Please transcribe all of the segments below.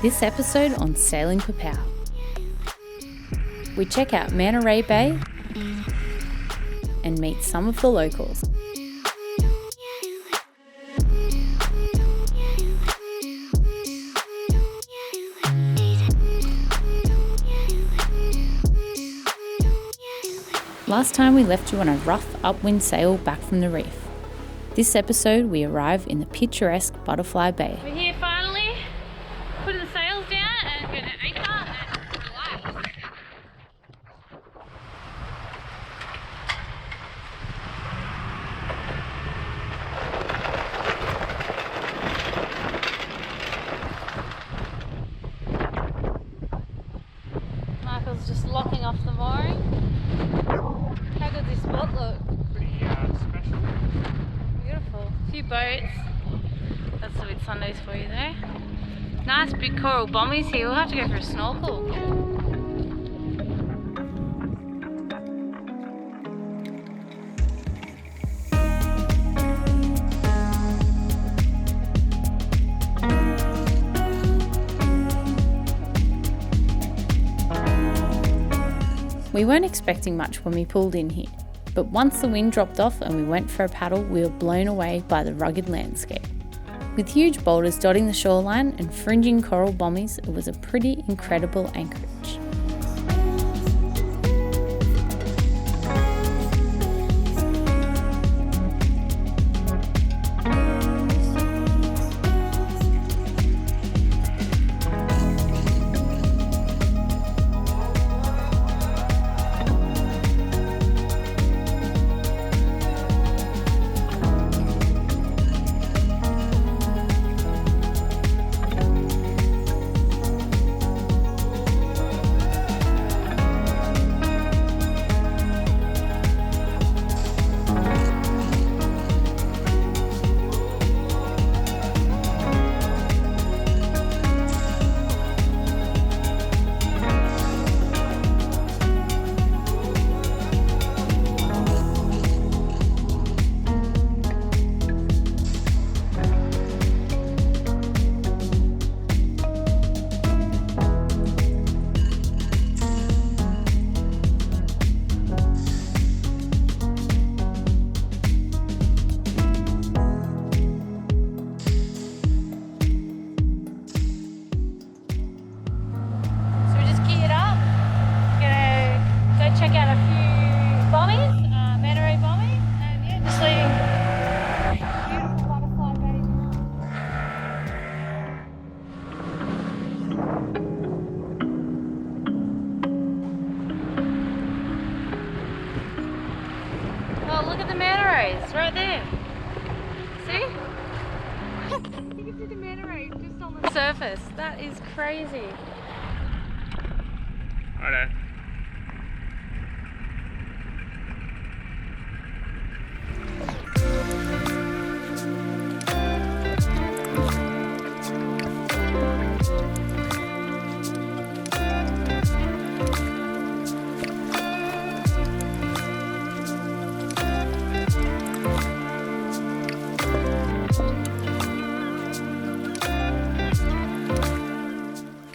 This episode on Sailing Popao, we check out Manta Ray Bay and meet some of the locals. Last time we left you on a rough upwind sail back from the reef. This episode we arrive in the picturesque Butterfly Bay. We're here finally, putting the sails down and going to anchor and relax. Michael's just locking off the mooring. How does this spot look? Pretty special. Beautiful. A few boats. That's the Whitsundays for you there. Nice big coral bombies here. We'll have to go for a snorkel. We weren't expecting much when we pulled in here, but once the wind dropped off and we went for a paddle, we were blown away by the rugged landscape. With huge boulders dotting the shoreline and fringing coral bombies, it was a pretty incredible anchorage. Look at the Manta Rays right there. See? You can see the Manta Rays just on the surface. That is crazy. I know.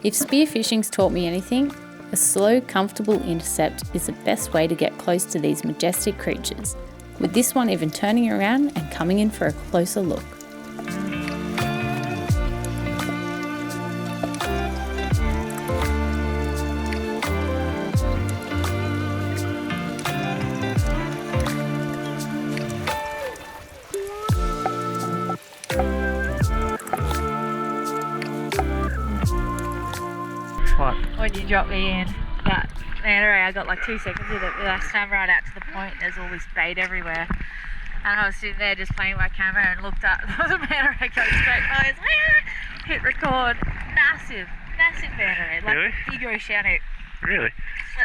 If spearfishing's taught me anything, a slow, comfortable intercept is the best way to get close to these majestic creatures, with this one even turning around and coming in for a closer look. What? When you dropped me in that Manta Ray, I got like 2 seconds with it. I swam right out to the point. There's all this bait everywhere. And I was sitting there just playing my camera and looked up. There was a Manta Ray going straight. I was hit record. Massive Manta Ray. Like Really? Ego shout out. Really?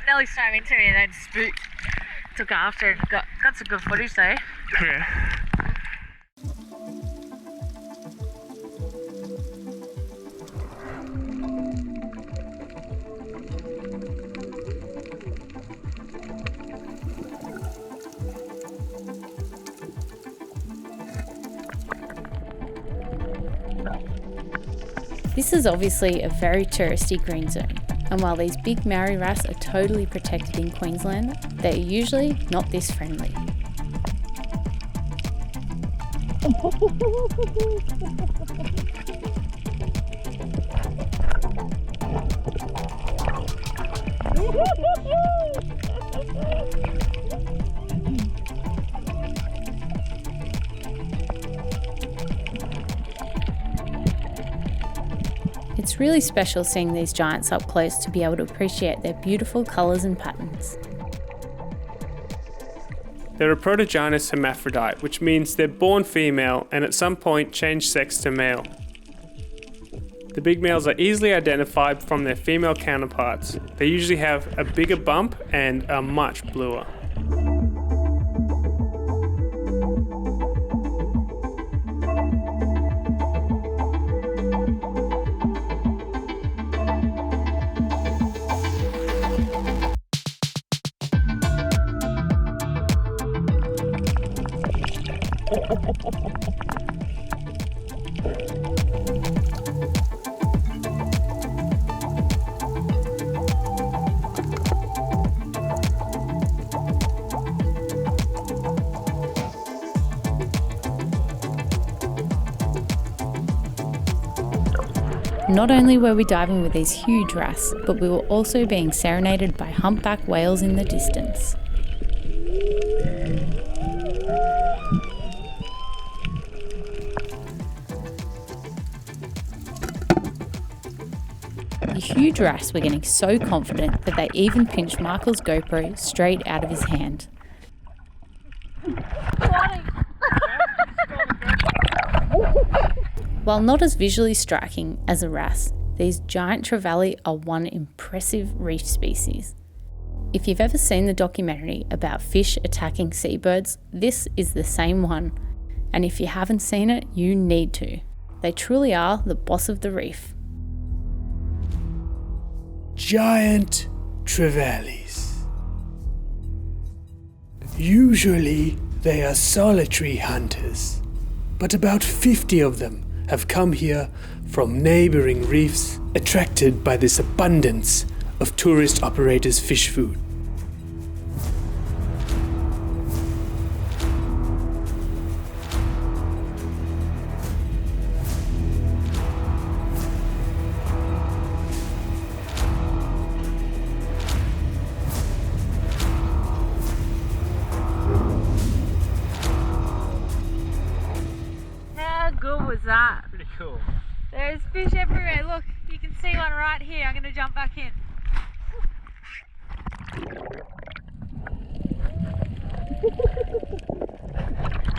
Nearly swam into me and then spooked. Took after and got some good footage though. Yeah. This is obviously a very touristy green zone, and while these big Maori wrasse are totally protected in Queensland, they are usually not this friendly. It's really special seeing these giants up close to be able to appreciate their beautiful colours and patterns. They're a protogynous hermaphrodite, which means they're born female and at some point change sex to male. The big males are easily identified from their female counterparts. They usually have a bigger bump and are much bluer. Not only were we diving with these huge wrasse, but we were also being serenaded by humpback whales in the distance. The huge wrasse were getting so confident that they even pinched Michael's GoPro straight out of his hand. While not as visually striking as a wrasse, these Giant Trevally are one impressive reef species. If you've ever seen the documentary about fish attacking seabirds, this is the same one. And if you haven't seen it, you need to. They truly are the boss of the reef. Giant Trevallies. Usually they are solitary hunters, but about 50 of them have come here from neighboring reefs, attracted by this abundance of tourist operators' fish food. How good was that? Pretty cool. There's fish everywhere. Look, you can see one right here. I'm going to jump back in.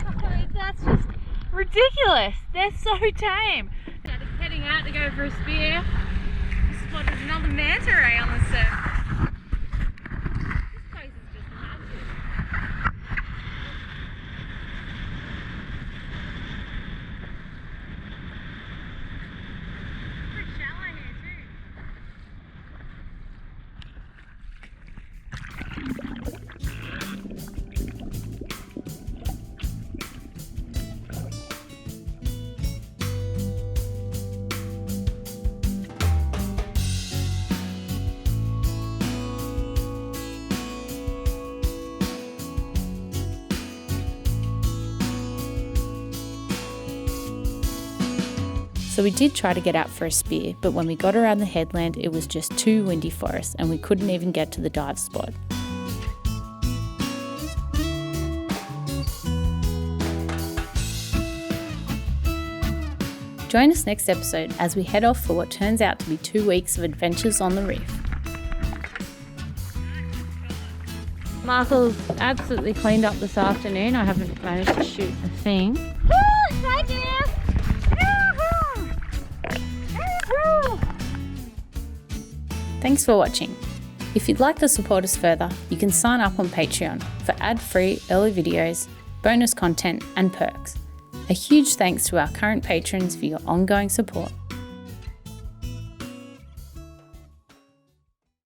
Oh, that's just ridiculous. They're so tame. Just heading out to go for a spear. Spotted another manta ray on the surface. This place is just massive. Pretty shallow here too. So we did try to get out for a spear, but when we got around the headland it was just too windy for us and we couldn't even get to the dive spot. Join us next episode as we head off for what turns out to be 2 weeks of adventures on the reef. Michael's absolutely cleaned up this afternoon. I haven't managed to shoot a thing. Thank you. Thanks for watching. If you'd like to support us further, you can sign up on Patreon for ad-free early videos, bonus content and perks. A huge thanks to our current patrons for your ongoing support.